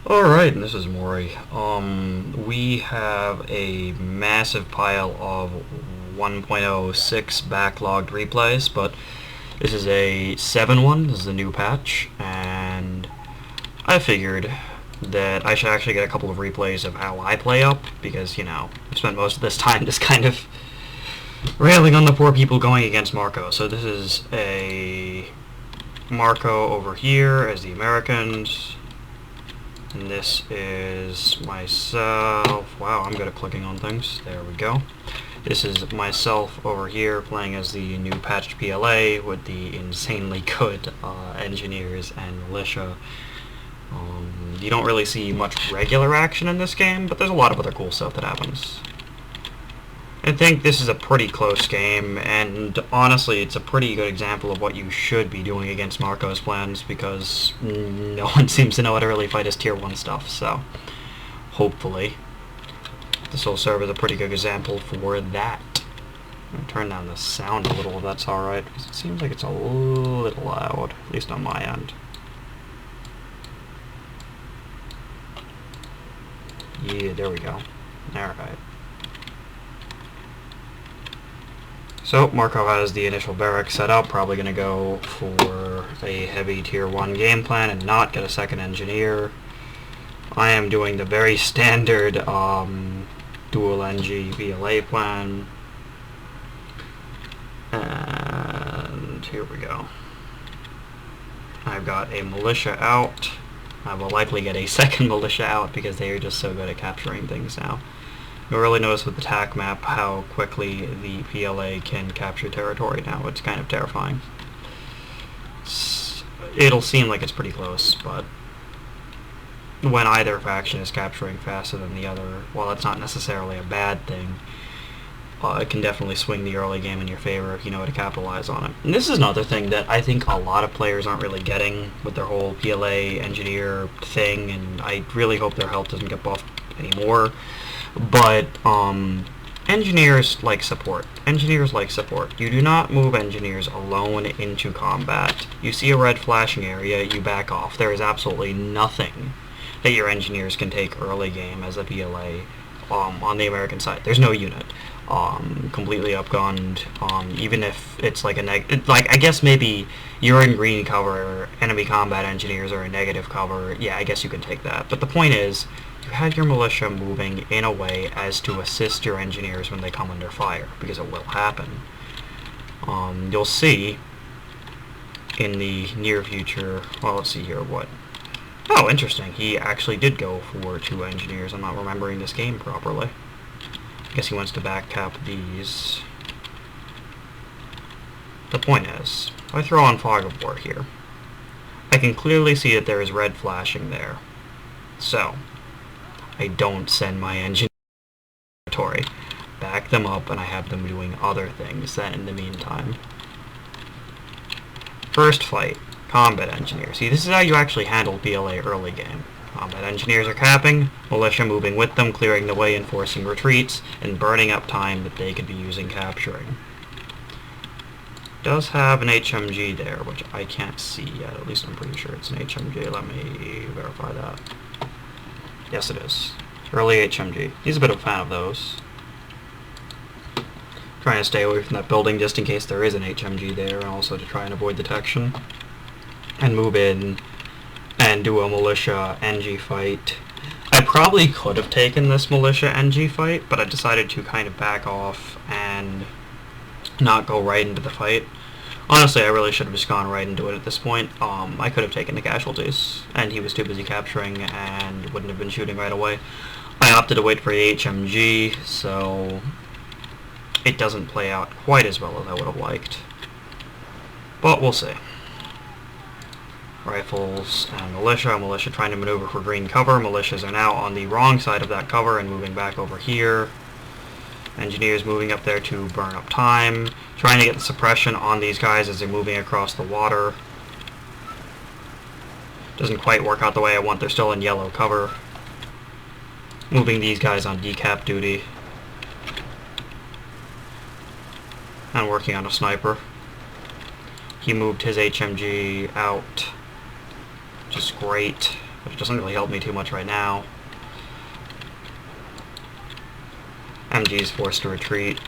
Alright, and this is Mori. We have a massive pile of 1.06 backlogged replays, but this is a 7 one, this is a new patch, and I figured that I should actually get a couple of replays of how I play up, because, you know, I've spent most of this time just kind of railing on the poor people going against Marko. So this is a Marko over here as the Americans. And this is myself. Wow, I'm good at clicking on things. There we go. This is myself over here playing as the new patched PLA with the insanely good engineers and militia. You don't really see much regular action in this game, but there's a lot of other cool stuff that happens. I think this is a pretty close game, and honestly, it's a pretty good example of what you should be doing against Marko's plans, because no one seems to know how to really fight his Tier 1 stuff, so hopefully this will serve as a pretty good example for that. I'm going to turn down the sound a little if that's alright, because it seems like it's a little loud, at least on my end. Yeah, there we go. Alright. So, Marko has the initial barrack set up, probably going to go for a heavy Tier 1 game plan and not get a second engineer. I am doing the very standard dual NG PLA plan. And here we go. I've got a militia out. I will likely get a second militia out because they are just so good at capturing things now. You'll really notice with the TAC map how quickly the PLA can capture territory now. It's kind of terrifying. It'll seem like it's pretty close, but when either faction is capturing faster than the other, while that's not necessarily a bad thing, it can definitely swing the early game in your favor if you know how to capitalize on it. And this is another thing that I think a lot of players aren't really getting with their whole PLA engineer thing, and I really hope their health doesn't get buffed anymore. But engineers like support. Engineers like support. You do not move engineers alone into combat. You see a red flashing area, you back off. There is absolutely nothing that your engineers can take early game as a PLA on the American side. There's no unit. Completely upgunned. Even if it's like I guess maybe you're in green cover, enemy combat engineers are in negative cover. Yeah, I guess you can take that. But the point is, you have your militia moving in a way as to assist your engineers when they come under fire, because it will happen. You'll see in the near future, well, let's see here, what? Oh, interesting, he actually did go for 2 engineers. I'm not remembering this game properly. I guess he wants to back cap these. The point is, if I throw on Fog of War here, I can clearly see that there is red flashing there. So, I don't send my engineers to territory, back them up, and I have them doing other things then in the meantime. First fight, combat engineers. See, this is how you actually handle PLA early game. Combat engineers are capping, militia moving with them, clearing the way and forcing retreats, and burning up time that they could be using capturing. Does have an HMG there, which I can't see yet. At least I'm pretty sure it's an HMG. Let me verify that. Yes, it is. Early HMG. He's a bit of a fan of those. Trying to stay away from that building just in case there is an HMG there, and also to try and avoid detection. And move in and do a militia NG fight. I probably could have taken this militia NG fight, but I decided to kind of back off and not go right into the fight. Honestly, I really should have just gone right into it at this point. I could have taken the casualties, and he was too busy capturing and wouldn't have been shooting right away. I opted to wait for the HMG, so it doesn't play out quite as well as I would have liked. But we'll see. Rifles and militia. Militia trying to maneuver for green cover. Militias are now on the wrong side of that cover and moving back over here. Engineers moving up there to burn up time. Trying to get the suppression on these guys as they're moving across the water. Doesn't quite work out the way I want. They're still in yellow cover. Moving these guys on decap duty. And working on a sniper. He moved his HMG out, which is great. which doesn't really help me too much right now. MG's forced to retreat.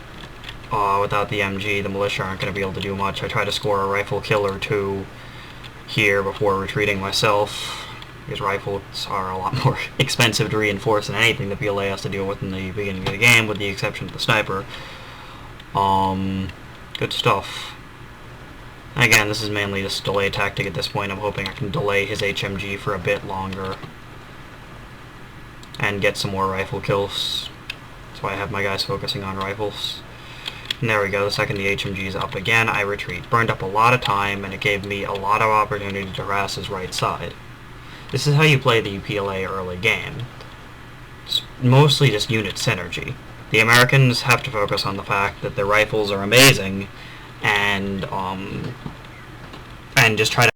Without the MG, the militia aren't going to be able to do much. I try to score a rifle kill or two here before retreating myself, because rifles are a lot more expensive to reinforce than anything the PLA has to deal with in the beginning of the game, with the exception of the sniper. Good stuff. And again, this is mainly just a delay tactic at this point. I'm hoping I can delay his HMG for a bit longer and get some more rifle kills. That's why I have my guys focusing on rifles. And there we go, the second the HMG is up again, I retreat. Burned up a lot of time, and it gave me a lot of opportunity to harass his right side. This is how you play the PLA early game. It's mostly just unit synergy. The Americans have to focus on the fact that their rifles are amazing, and just try to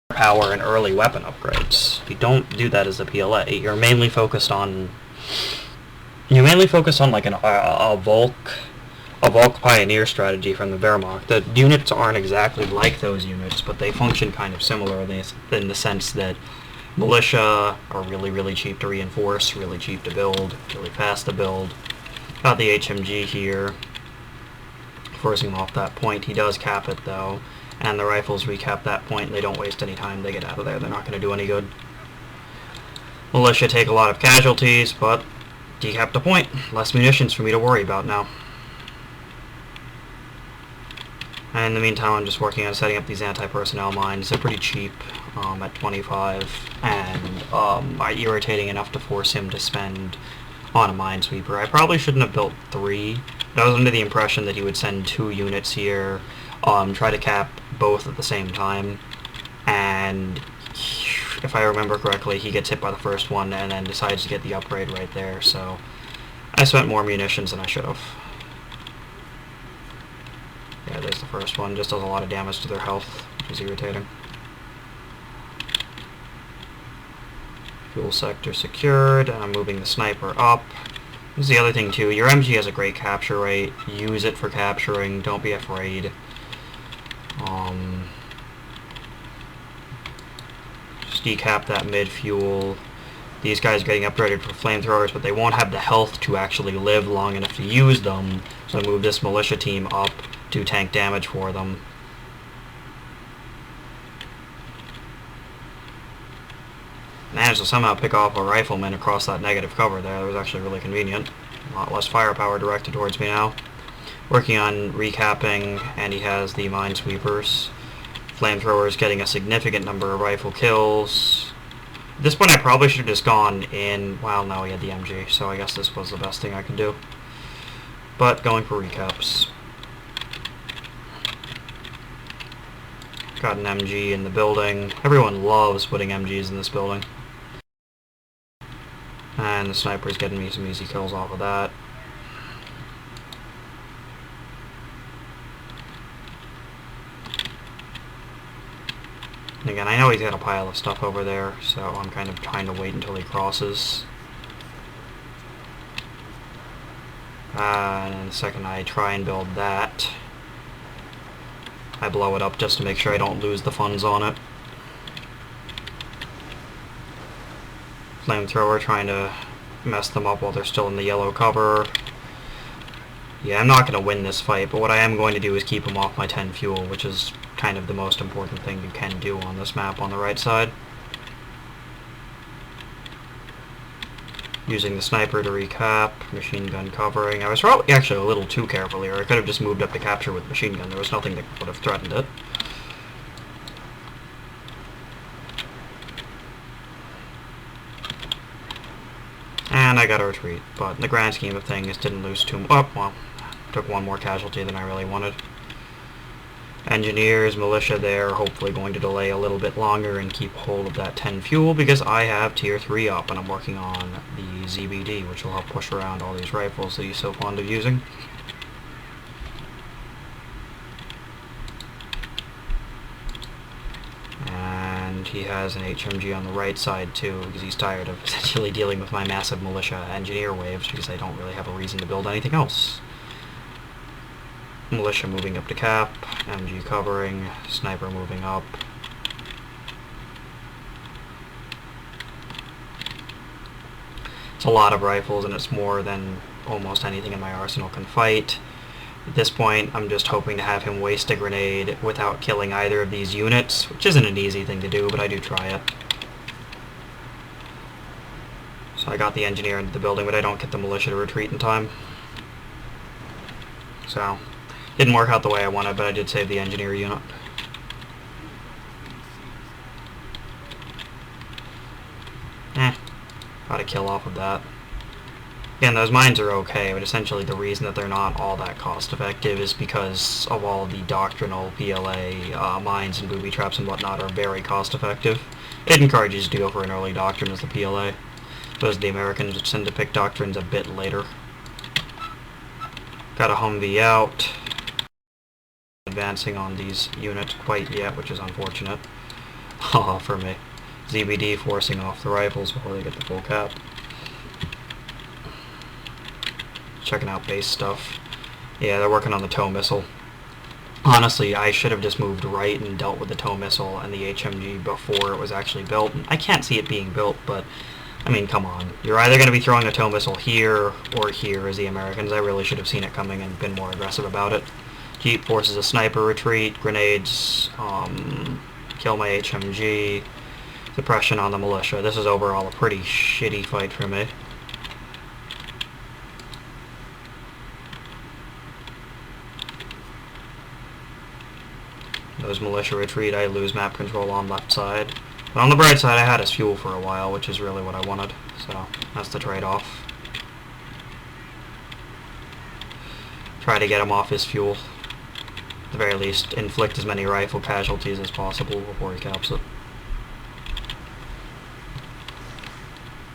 power and early weapon upgrades. You don't do that as a PLA. You're mainly focused on like a Volk Pioneer strategy from the Wehrmacht. The units aren't exactly like those units, but they function kind of similarly in the sense that militia are really, really cheap to reinforce, really cheap to build, really fast to build. Got the HMG here, forcing him off that point. He does cap it though, and the rifles recap that point, and they don't waste any time. They get out of there. They're not going to do any good. Militia take a lot of casualties, but decap the point. Less munitions for me to worry about now. And in the meantime, I'm just working on setting up these anti-personnel mines. They're pretty cheap at 25, and are irritating enough to force him to spend on a minesweeper. I probably shouldn't have built 3, but I was under the impression that he would send 2 units here, try to cap both at the same time, and if I remember correctly, he gets hit by the first one and then decides to get the upgrade right there, so I spent more munitions than I should have. Yeah, there's the first one. Just does a lot of damage to their health, which is irritating. Fuel sector secured, and I'm moving the sniper up. This is the other thing too. Your MG has a great capture rate. Use it for capturing. Don't be afraid. Just decap that mid-fuel. These guys are getting upgraded for flamethrowers, but they won't have the health to actually live long enough to use them. So I move this militia team up to tank damage for them. Managed to somehow pick off a rifleman across that negative cover there. That was actually really convenient. A lot less firepower directed towards me now. Working on recapping, and he has the minesweepers. Flamethrowers getting a significant number of rifle kills. At this point I probably should have just gone in... Well, no, he had the MG, so I guess this was the best thing I could do. But going for recaps. Got an MG in the building. Everyone loves putting MGs in this building. And the sniper's getting me some easy kills off of that. And again, I know he's got a pile of stuff over there, so I'm kind of trying to wait until he crosses. And the second I try and build that, I blow it up just to make sure I don't lose the funds on it. Flamethrower trying to mess them up while they're still in the yellow cover. Yeah, I'm not going to win this fight, but what I am going to do is keep them off my 10 fuel, which is kind of the most important thing you can do on this map on the right side. Using the sniper to recap, machine gun covering. I was probably actually a little too careful here. I could have just moved up to capture with machine gun. There was nothing that would have threatened it. And I got a retreat, but in the grand scheme of things, didn't lose too much. Oh, well, took one more casualty than I really wanted. Engineers, militia there, hopefully going to delay a little bit longer and keep hold of that 10 fuel, because I have tier 3 up and I'm working on the ZBD, which will help push around all these rifles that he's so fond of using. And he has an HMG on the right side too, because he's tired of essentially dealing with my massive militia engineer waves, because I don't really have a reason to build anything else. Militia moving up to cap, MG covering, sniper moving up. It's a lot of rifles, and it's more than almost anything in my arsenal can fight. At this point, I'm just hoping to have him waste a grenade without killing either of these units, which isn't an easy thing to do, but I do try it. So I got the engineer into the building, but I don't get the militia to retreat in time. So, didn't work out the way I wanted, but I did save the engineer unit. Got a kill off of that. Again, those mines are okay, but essentially the reason that they're not all that cost effective is because of all the doctrinal PLA mines and booby traps and whatnot are very cost effective. It encourages you to go for an early doctrine as the PLA. Those the Americans tend to pick doctrines a bit later. Got a Humvee out. Advancing on these units quite yet, which is unfortunate. Haha, for me. ZBD forcing off the rifles before they get the full cap. Checking out base stuff. Yeah, they're working on the tow missile. Honestly, I should have just moved right and dealt with the tow missile and the HMG before it was actually built. I can't see it being built, but, I mean, come on. You're either going to be throwing a tow missile here or here as the Americans. I really should have seen it coming and been more aggressive about it. Jeep forces a sniper retreat, grenades, kill my HMG, suppression on the militia. This is overall a pretty shitty fight for me. Those militia retreat, I lose map control on left side. But on the bright side, I had his fuel for a while, which is really what I wanted. So, that's the trade-off. Try to get him off his fuel. At the very least, inflict as many rifle casualties as possible before he caps it.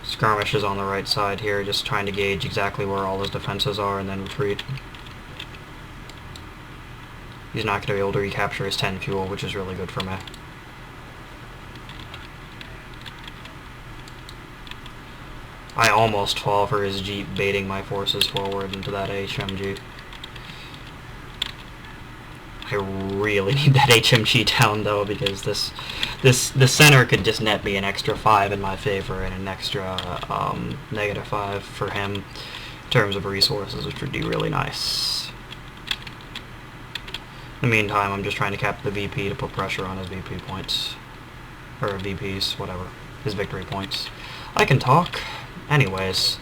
Skirmishes on the right side here, just trying to gauge exactly where all his defenses are and then retreat. He's not going to be able to recapture his 10 fuel, which is really good for me. I almost fall for his Jeep baiting my forces forward into that HMG. I really need that HMG down though, because the center could just net me an extra 5 in my favor and an extra -5 for him in terms of resources, which would be really nice. In the meantime, I'm just trying to cap the VP to put pressure on his VP points. Or VPs, whatever. His victory points. I can talk. Anyways.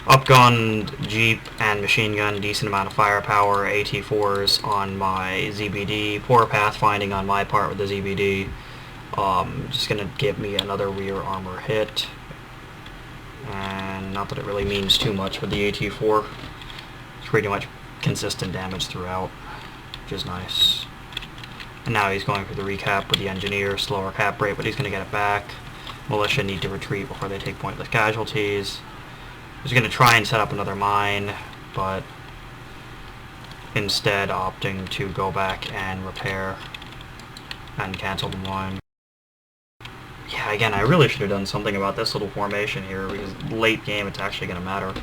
Upgunned Jeep and machine gun, decent amount of firepower, AT4s on my ZBD, poor pathfinding on my part with the ZBD. Just gonna give me another rear armor hit. And not that it really means too much with the AT4. It's pretty much consistent damage throughout, which is nice. And now he's going for the recap with the engineer, slower cap rate, but he's gonna get it back. Militia need to retreat before they take pointless casualties. I was going to try and set up another mine, but instead opting to go back and repair and cancel the mine. Yeah, again, I really should have done something about this little formation here, because late game it's actually going to matter.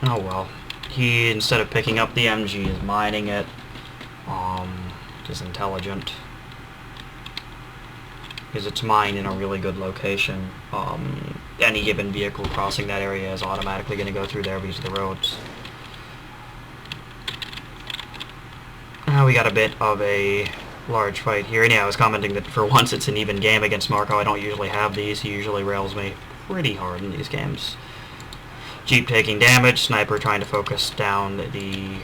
Oh well. He, instead of picking up the MG, is mining it, which is intelligent. Because it's mined in a really good location. Any given vehicle crossing that area is automatically going to go through there because of the roads. Now we got a bit of a large fight here. And yeah, I was commenting that for once it's an even game against Marko. I don't usually have these. He usually rails me pretty hard in these games. Jeep taking damage. Sniper trying to focus down the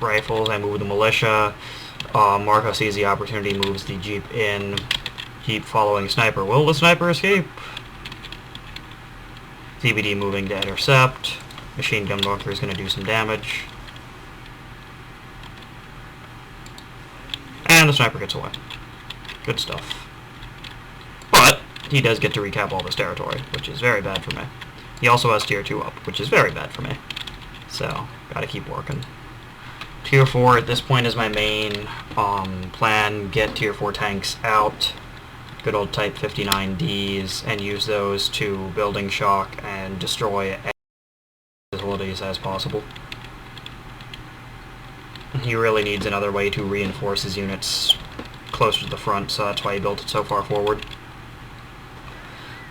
rifles. I move the militia. Marko sees the opportunity, moves the Jeep in. Jeep following sniper. Will the sniper escape? ZBD moving to intercept. Machine gun bunker is going to do some damage. And the sniper gets away. Good stuff. But he does get to recap all this territory, which is very bad for me. He also has tier 2 up, which is very bad for me. So, gotta keep working. Tier 4 at this point is my main plan. Get tier 4 tanks out. Good old Type 59Ds, and use those to building shock and destroy as many facilities as possible. He really needs another way to reinforce his units closer to the front, so that's why he built it so far forward.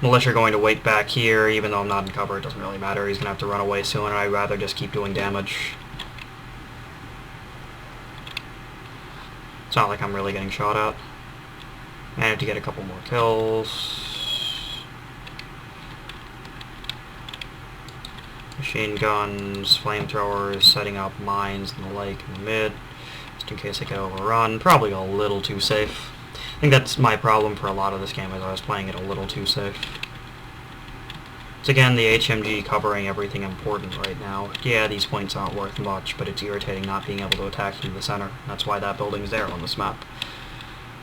Militia going to wait back here, even though I'm not in cover, it doesn't really matter. He's going to have to run away soon, and I'd rather just keep doing damage. It's not like I'm really getting shot at. Managed to get a couple more kills. Machine guns, flamethrowers, setting up mines and the like in the mid, just in case I get overrun. Probably a little too safe. I think that's my problem for a lot of this game, is I was playing it a little too safe. It's again the HMG covering everything important right now. Yeah, these points aren't worth much, but it's irritating not being able to attack through the center. That's why that building's there on this map.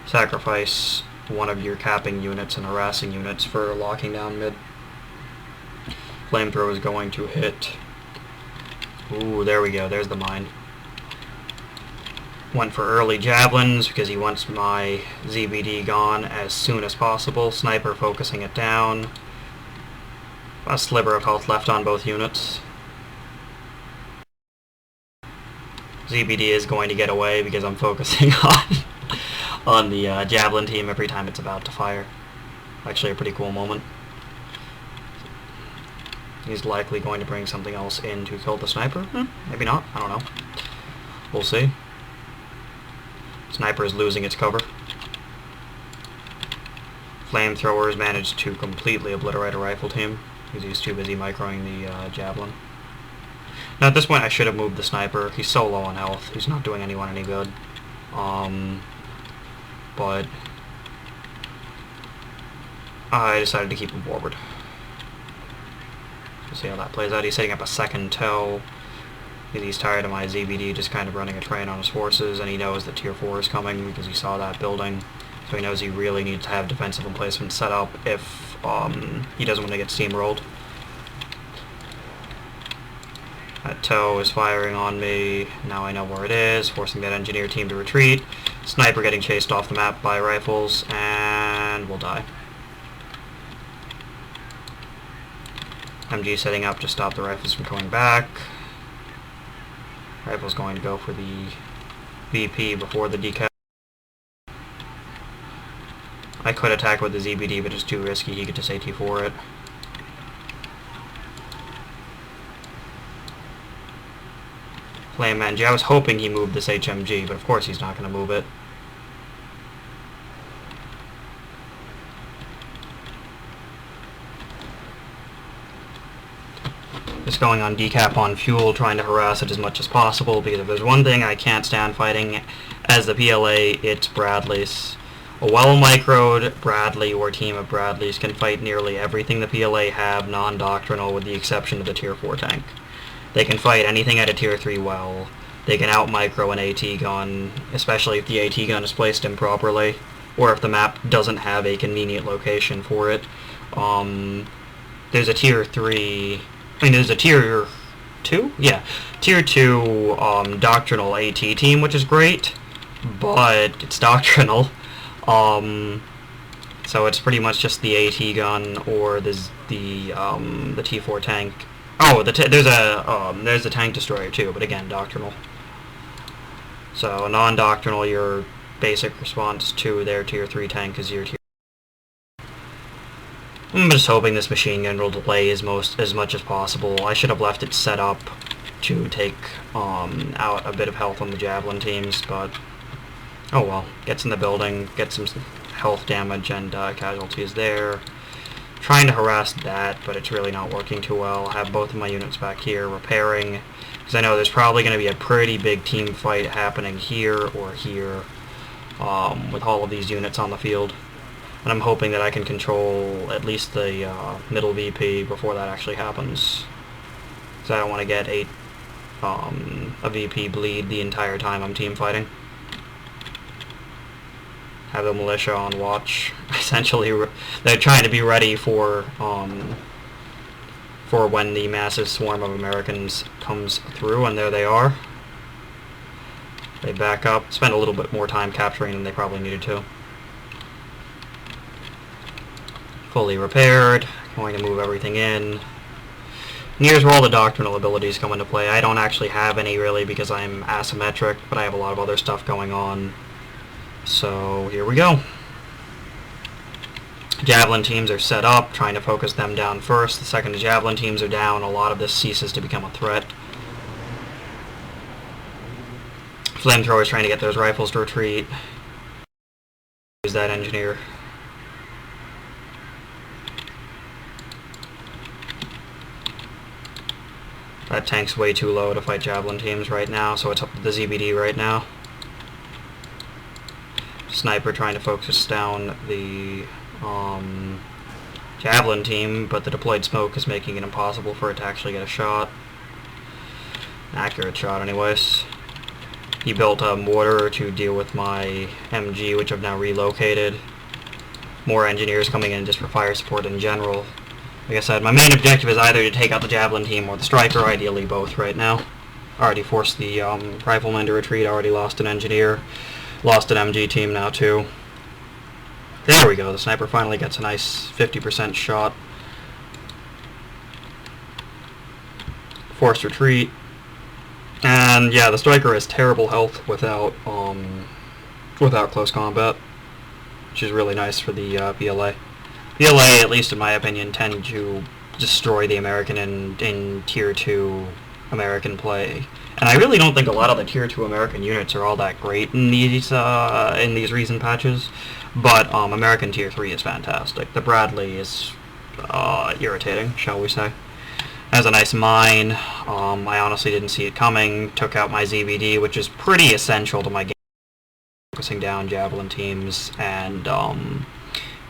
Sacrifice one of your capping units and harassing units for locking down mid. Flamethrower is going to hit. Ooh, there we go. There's the mine. Went for early javelins because he wants my ZBD gone as soon as possible. Sniper focusing it down. A sliver of health left on both units. ZBD is going to get away because I'm focusing on the javelin team every time it's about to fire. Actually a pretty cool moment. He's likely going to bring something else in to kill the sniper. Maybe not. I don't know. We'll see. Sniper is losing its cover. Flamethrowers managed to completely obliterate a rifle team because he's too busy microing the javelin. Now at this point I should have moved the sniper. He's so low on health. He's not doing anyone any good. But I decided to keep him forward. We'll see how that plays out. He's setting up a second tow. He's tired of my ZBD just kind of running a train on his forces, and he knows that Tier 4 is coming because he saw that building. So he knows he really needs to have defensive emplacement set up if he doesn't want to get steamrolled. That tow is firing on me. Now I know where it is, forcing that engineer team to retreat. Sniper getting chased off the map by rifles, and we'll die. MG setting up to stop the rifles from coming back. Rifle's going to go for the VP before the decal. I could attack with the ZBD, but it's too risky. He could just AT4 it. Flame MG. I was hoping he moved this HMG, but of course he's not going to move it. Just going on decap on fuel, trying to harass it as much as possible, because if there's one thing I can't stand fighting as the PLA, it's Bradleys. A well-microed Bradley or team of Bradleys can fight nearly everything the PLA have non-doctrinal, with the exception of the Tier 4 tank. They can fight anything at a Tier 3 well. They can out-micro an AT gun, especially if the AT gun is placed improperly, or if the map doesn't have a convenient location for it. There's a Tier 3... there's a Tier 2? Yeah. Tier 2 doctrinal AT team, which is great, but it's doctrinal. So it's pretty much just the AT gun or the T4 tank. Oh, there's a tank destroyer too, but again, doctrinal. So non-doctrinal, your basic response to their Tier 3 tank is your Tier. I'm just hoping this machine gun will delay as much as possible. I should have left it set up to take out a bit of health on the javelin teams, but oh well. Gets in the building, gets some health damage and casualties there. Trying to harass that, but it's really not working too well. I have both of my units back here repairing, because I know there's probably going to be a pretty big team fight happening here or here with all of these units on the field. And I'm hoping that I can control at least the middle VP before that actually happens. Because I don't want to get a VP bleed the entire time I'm team fighting. Have the militia on watch. Essentially, they're trying to be ready for when the massive swarm of Americans comes through, and there they are. They back up, spend a little bit more time capturing than they probably needed to. Fully repaired, going to move everything in. And here's where all the doctrinal abilities come into play. I don't actually have any really because I'm asymmetric, but I have a lot of other stuff going on. So here we go. Javelin teams are set up, trying to focus them down first. The second the Javelin teams are down, a lot of this ceases to become a threat. Flamethrowers trying to get those rifles to retreat. Use that engineer. That tank's way too low to fight Javelin teams right now, so it's up to the ZBD right now. Sniper trying to focus down the Javelin team, but the deployed smoke is making it impossible for it to actually get a shot. An accurate shot anyways. He built a mortar to deal with my MG, which I've now relocated. More engineers coming in just for fire support in general. Like I said, my main objective is either to take out the Javelin team or the Striker, ideally both right now. Already forced the Rifleman to retreat, already lost an engineer. Lost an MG team now too. There we go, the Sniper finally gets a nice 50% shot. Forced retreat. And yeah, the Striker has terrible health without close combat, which is really nice for the PLA. PLA, at least in my opinion, tend to destroy the American in Tier 2 American play. And I really don't think a lot of the Tier 2 American units are all that great in these recent patches, but American Tier 3 is fantastic. The Bradley is irritating, shall we say. Has a nice mine. I honestly didn't see it coming. Took out my ZBD, which is pretty essential to my game, focusing down Javelin teams and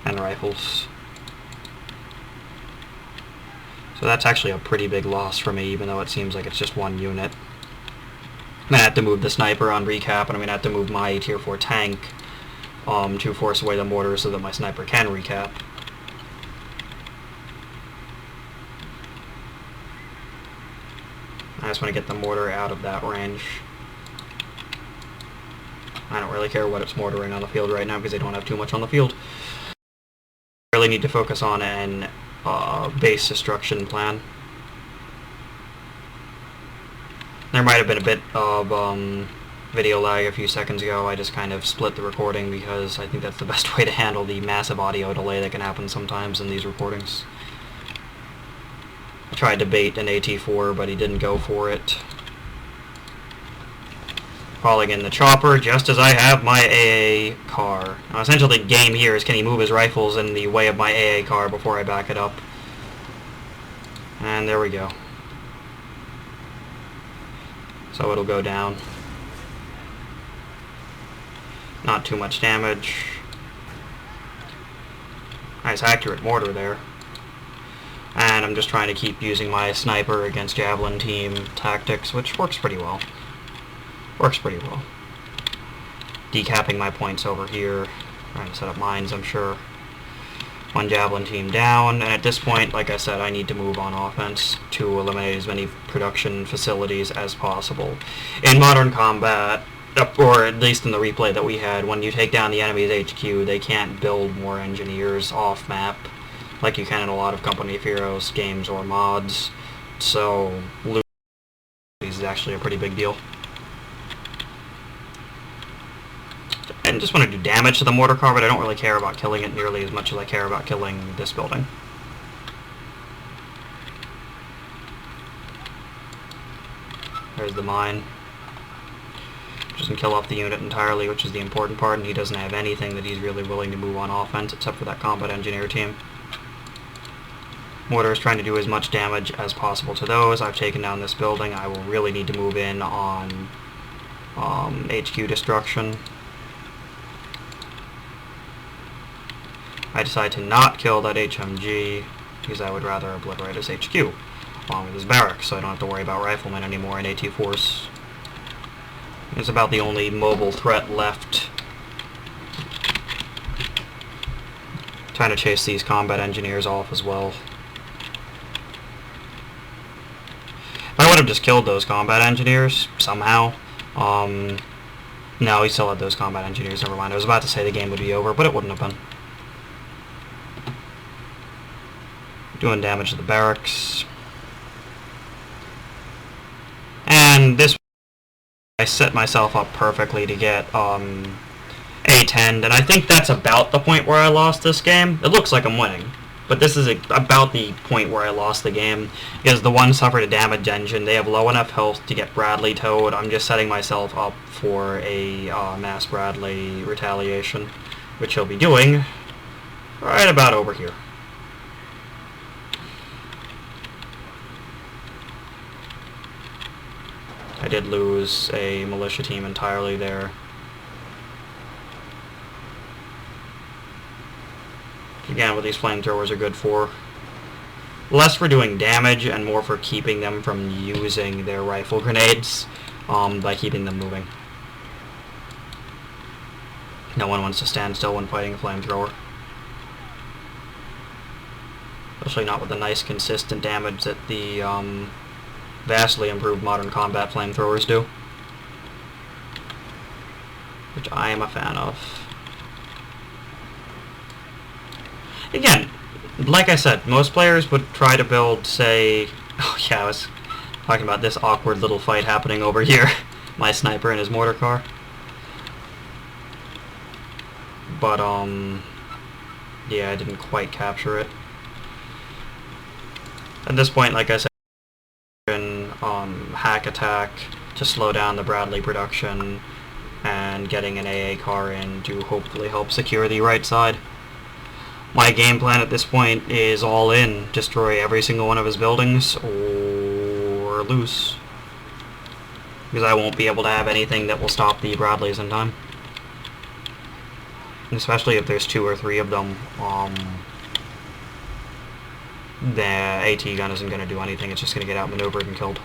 rifles. So that's actually a pretty big loss for me, even though it seems like it's just one unit. I'm going to have to move the Sniper on recap, and I'm going to have to move my Tier 4 tank to force away the mortar so that my Sniper can recap. I just want to get the mortar out of that range. I don't really care what it's mortaring on the field right now because they don't have too much on the field. I really need to focus on an base destruction plan. There might have been a bit of video lag a few seconds ago. I just kind of split the recording because I think that's the best way to handle the massive audio delay that can happen sometimes in these recordings. I tried to bait an AT4, but he didn't go for it. Calling in the chopper just as I have my AA car. Now essentially the game here is can he move his rifles in the way of my AA car before I back it up. And there we go. So it'll go down. Not too much damage. Nice accurate mortar there. And I'm just trying to keep using my Sniper against Javelin team tactics, which works pretty well. Works pretty well. Decapping my points over here. Trying to set up mines, I'm sure. One Javelin team down, and at this point, like I said, I need to move on offense to eliminate as many production facilities as possible. In modern combat, or at least in the replay that we had, when you take down the enemy's HQ, they can't build more engineers off-map like you can in a lot of Company of Heroes games or mods. So, losing is actually a pretty big deal. I just want to do damage to the mortar car, but I don't really care about killing it nearly as much as I care about killing this building. There's the mine. Doesn't kill off the unit entirely, which is the important part, and he doesn't have anything that he's really willing to move on offense except for that combat engineer team. Mortar is trying to do as much damage as possible to those. I've taken down this building. I will really need to move in on HQ destruction. I decide to not kill that HMG because I would rather obliterate his HQ along with his barracks, so I don't have to worry about riflemen anymore and AT4s. It's about the only mobile threat left. Trying to chase these combat engineers off as well. If I would have just killed those combat engineers somehow, no, he still had those combat engineers, never mind. I was about to say the game would be over, but it wouldn't have been. Doing damage to the barracks. And this, I set myself up perfectly to get A10, and I think that's about the point where I lost this game. It looks like I'm winning, but this is about the point where I lost the game, because the one suffered a damaged engine. They have low enough health to get Bradley towed. I'm just setting myself up for a mass Bradley retaliation, which he'll be doing right about over here. I did lose a militia team entirely there. Again, what these flamethrowers are good for. Less for doing damage and more for keeping them from using their rifle grenades by keeping them moving. No one wants to stand still when fighting a flamethrower. Especially not with the nice consistent damage that the vastly improved modern combat flamethrowers do. Which I am a fan of. Again, like I said, most players would try to build, say... Oh yeah, I was talking about this awkward little fight happening over here. My sniper and his mortar car. But, yeah, I didn't quite capture it. At this point, like I said, hack attack to slow down the Bradley production and getting an AA car in to hopefully help secure the right side. My game plan at this point is all in. Destroy every single one of his buildings or lose. Because I won't be able to have anything that will stop the Bradleys in time. And especially if there's 2 or 3 of them. The AT gun isn't going to do anything. It's just going to get outmaneuvered and killed.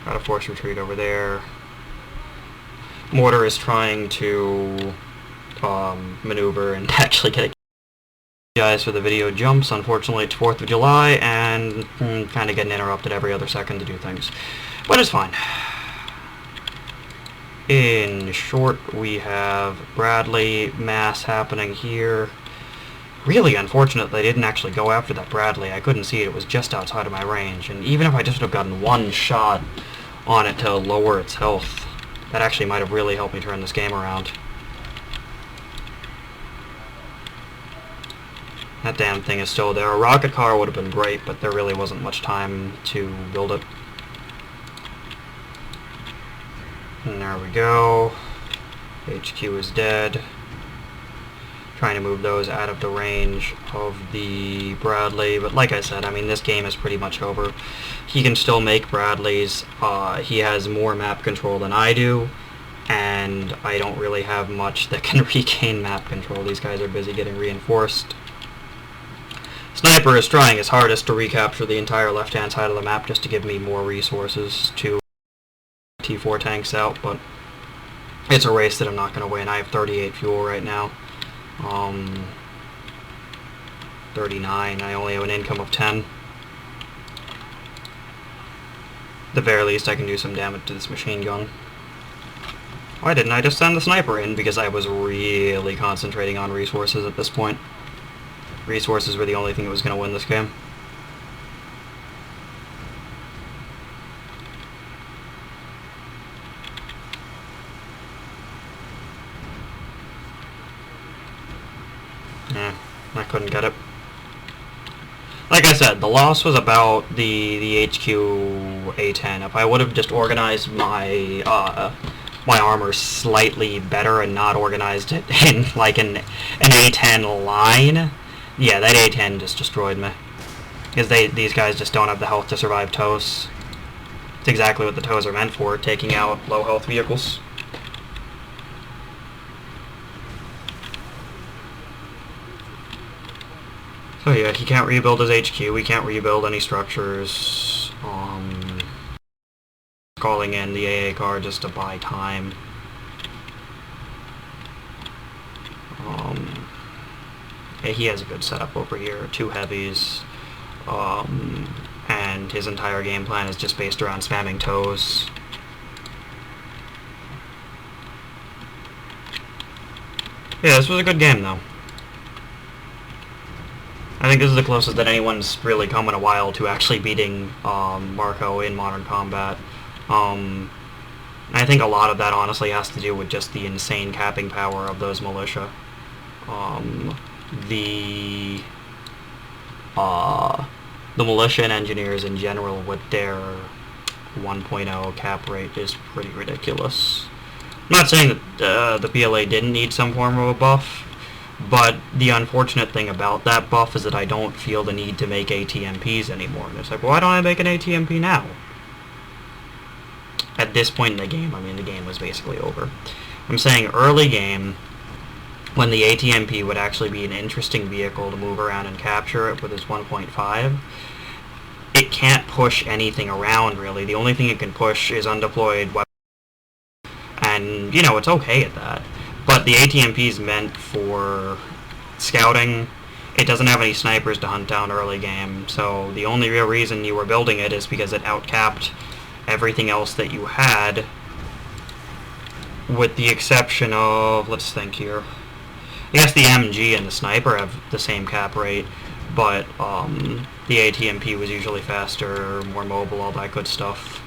Got a forced retreat over there. Mortar is trying to maneuver and actually get a... Apologize for the video jumps. Unfortunately, it's 4th of July and kind of getting interrupted every other second to do things. But it's fine. In short, we have Bradley mass happening here. Really unfortunate they didn't actually go after that Bradley. I couldn't see it. It was just outside of my range. And even if I just would have gotten one shot on it to lower its health, that actually might have really helped me turn this game around. That damn thing is still there. A rocket car would have been great, but there really wasn't much time to build it. And there we go. HQ is dead. Trying to move those out of the range of the Bradley, but like I said, I mean, this game is pretty much over. He can still make Bradleys. He has more map control than I do, and I don't really have much that can regain map control. These guys are busy getting reinforced. Sniper is trying his hardest to recapture the entire left-hand side of the map just to give me more resources to T4 tanks out, but it's a race that I'm not going to win. I have 38 fuel right now. 39. I only have an income of 10. At the very least, I can do some damage to this machine gun. Why didn't I just send the sniper in? Because I was really concentrating on resources at this point. Resources were the only thing that was going to win this game. I couldn't get it. Like I said, the loss was about the HQ A10. If I would have just organized my my armor slightly better and not organized it in like an A10 line, yeah, that A10 just destroyed me. Because these guys just don't have the health to survive tows. It's exactly what the tows are meant for, taking out low health vehicles. So yeah, he can't rebuild his HQ, we can't rebuild any structures. Calling in the AA car just to buy time. Yeah, he has a good setup over here, 2 heavies, and his entire game plan is just based around spamming tows. Yeah, this was a good game though. I think this is the closest that anyone's really come in a while to actually beating Marko in Modern Combat. I think a lot of that honestly has to do with just the insane capping power of those militia. The militia and engineers in general with their 1.0 cap rate is pretty ridiculous. I'm not saying that the PLA didn't need some form of a buff, but the unfortunate thing about that buff is that I don't feel the need to make ATMPs anymore. And it's like, well, why don't I make an ATMP now? At this point in the game, I mean, the game was basically over. I'm saying early game, when the ATMP would actually be an interesting vehicle to move around and capture it with its 1.5, it can't push anything around, really. The only thing it can push is undeployed weapons, and, you know, it's okay at that. But the ATMP is meant for scouting. It doesn't have any snipers to hunt down early game, so the only real reason you were building it is because it outcapped everything else that you had, with the exception of, let's think here, I guess the MG and the sniper have the same cap rate, but the ATMP was usually faster, more mobile, all that good stuff.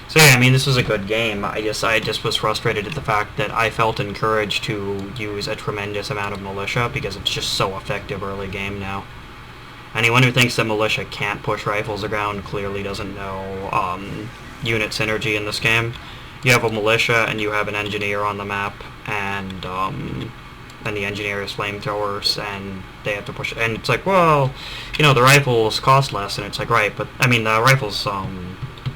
So yeah, I mean, this was a good game. I just was frustrated at the fact that I felt encouraged to use a tremendous amount of militia because it's just so effective early game now. Anyone who thinks that militia can't push rifles around clearly doesn't know unit synergy in this game. You have a militia and you have an engineer on the map, and the engineer has flamethrowers, and they have to push it. And it's like, well, you know, the rifles cost less, and it's like, right, but I mean, the rifles,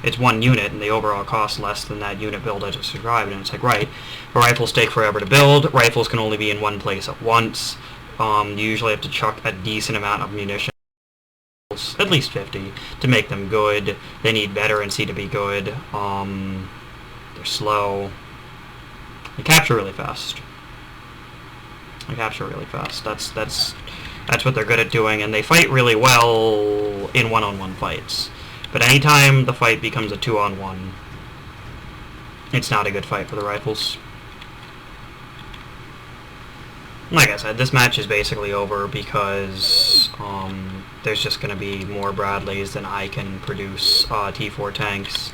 it's one unit, and the overall cost less than that unit build I just described, and it's like, right, but rifles take forever to build, rifles can only be in one place at once, you usually have to chuck a decent amount of munition, at least 50, to make them good. They need veterancy to be good, they're slow, they capture really fast. That's what they're good at doing, and they fight really well in one-on-one fights. But anytime the fight becomes a 2-on-1, it's not a good fight for the rifles. Like I said, this match is basically over because there's just going to be more Bradleys than I can produce T4 tanks.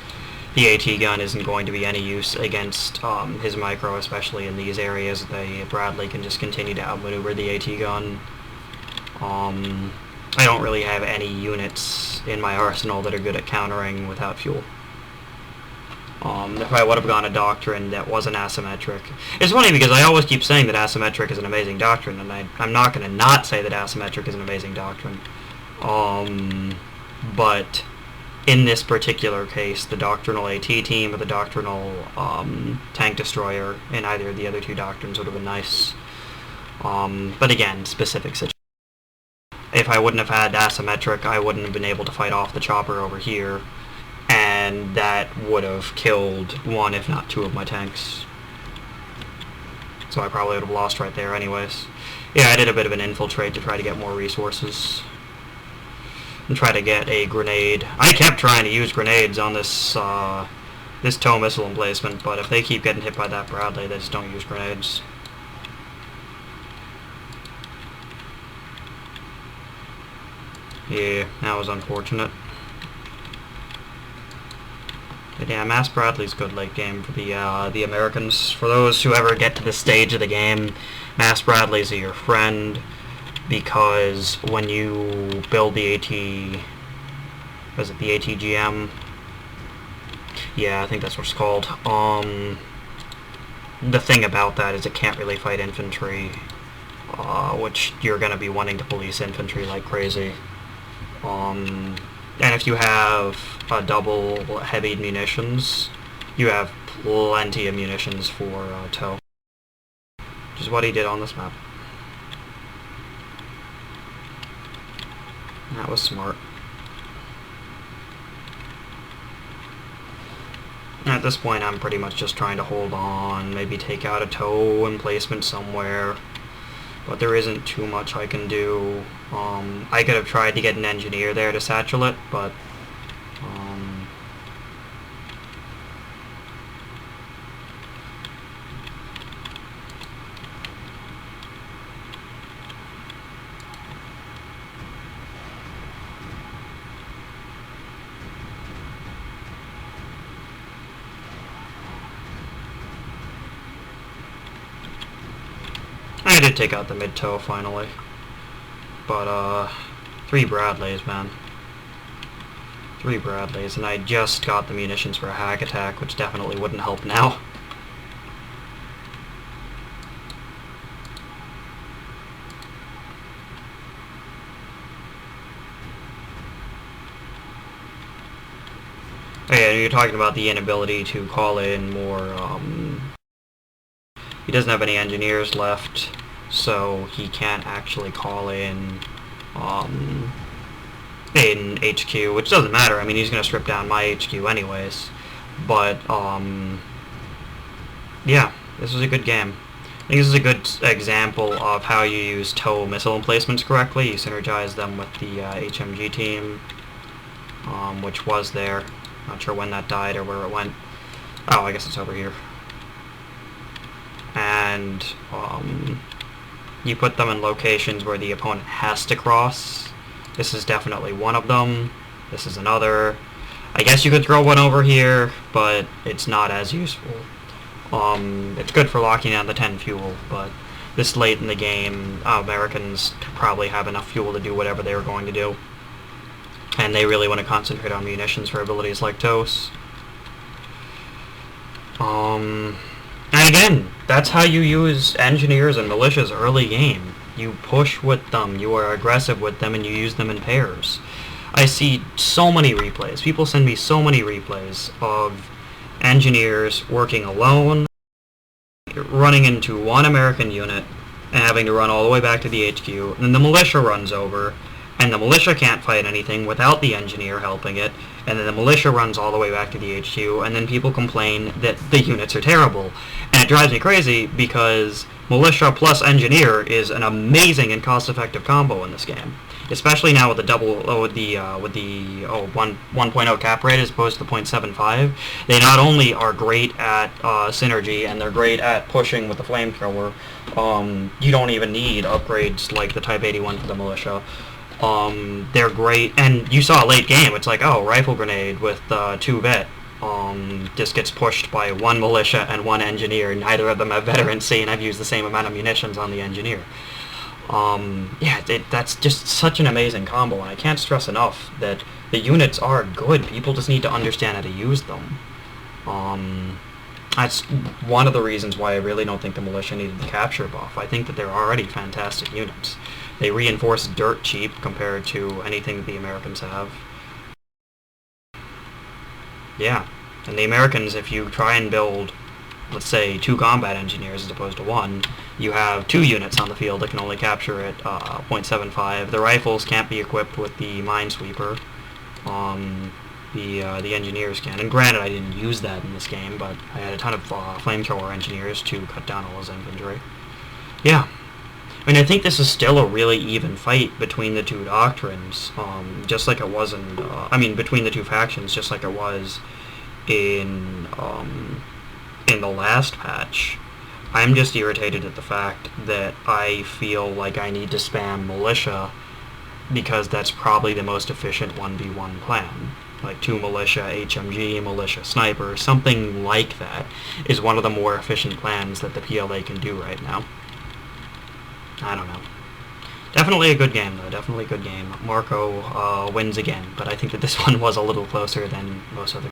The AT gun isn't going to be any use against his micro, especially in these areas. The Bradley can just continue to outmaneuver the AT gun. I don't really have any units in my arsenal that are good at countering without fuel. If I would have gone a doctrine that wasn't asymmetric. It's funny because I always keep saying that asymmetric is an amazing doctrine, and I'm not going to not say that asymmetric is an amazing doctrine. But in this particular case, the doctrinal AT team or the doctrinal tank destroyer in either of the other two doctrines would have been nice. But again, specific situations. If I wouldn't have had asymmetric, I wouldn't have been able to fight off the chopper over here, and that would have killed one, if not two, of my tanks. So I probably would have lost right there anyways. Yeah, I did a bit of an infiltrate to try to get more resources and try to get a grenade. I kept trying to use grenades on this this tow missile emplacement, but if they keep getting hit by that Bradley, they just don't use grenades. Yeah, that was unfortunate. But yeah, Mass Bradley's good late game for the Americans. For those who ever get to this stage of the game, Mass Bradleys are your friend, because when you build the AT... was it the ATGM? Yeah, I think that's what it's called. The thing about that is it can't really fight infantry, which you're going to be wanting to police infantry like crazy. And if you have double heavy munitions, you have plenty of munitions for tow. Which is what he did on this map. That was smart. At this point, I'm pretty much just trying to hold on, maybe take out a tow emplacement somewhere. But there isn't too much I can do. I could have tried to get an engineer there to satchel it, but did take out the mid-toe finally. But, 3 Bradleys, man. 3 Bradleys, and I just got the munitions for a hack attack, which definitely wouldn't help now. Oh yeah, you're talking about the inability to call in more, he doesn't have any engineers left, so he can't actually call in HQ, which doesn't matter. I mean, he's going to strip down my HQ anyways. But, yeah, this was a good game. I think this is a good example of how you use TOW missile emplacements correctly. You synergize them with the HMG team, which was there. Not sure when that died or where it went. Oh, I guess it's over here. And you put them in locations where the opponent has to cross. This is definitely one of them. This is another. I guess you could throw one over here, but it's not as useful. It's good for locking down the 10 fuel, but this late in the game, Americans probably have enough fuel to do whatever they were going to do. And they really want to concentrate on munitions for abilities like TOWs. And again, that's how you use engineers and militias early game. You push with them, you are aggressive with them, and you use them in pairs. I see so many replays. People send me so many replays of engineers working alone, running into one American unit, and having to run all the way back to the HQ, and then the militia runs over, and the militia can't fight anything without the engineer helping it, and then the militia runs all the way back to the HQ, and then people complain that the units are terrible. And it drives me crazy because militia plus engineer is an amazing and cost-effective combo in this game. Especially now with the 1.0 cap rate as opposed to the 0.75. They not only are great at synergy, and they're great at pushing with the flamethrower. You don't even need upgrades like the Type 81 for the militia. They're great, and you saw a late game, it's like, oh, rifle grenade with 2 vet. Just gets pushed by 1 militia and 1 engineer. Neither of them have veterancy, and I've used the same amount of munitions on the engineer. Yeah, that's just such an amazing combo, and I can't stress enough that the units are good. People just need to understand how to use them. That's one of the reasons why I really don't think the militia needed the capture buff. I think that they're already fantastic units. They reinforce dirt cheap compared to anything that the Americans have. Yeah, and the Americans, if you try and build, let's say, 2 combat engineers as opposed to 1, you have 2 units on the field that can only capture at 0.75. The rifles can't be equipped with the minesweeper. The engineers can. And granted, I didn't use that in this game, but I had a ton of flamethrower engineers to cut down all his infantry. Yeah. I mean, I think this is still a really even fight between the 2 doctrines, just like it was in, between the 2 factions, just like it was in the last patch. I'm just irritated at the fact that I feel like I need to spam militia because that's probably the most efficient 1v1 plan. Like 2 militia, HMG, militia, sniper, something like that is one of the more efficient plans that the PLA can do right now. I don't know. Definitely a good game, though. Definitely a good game. Marko wins again, but I think that this one was a little closer than most other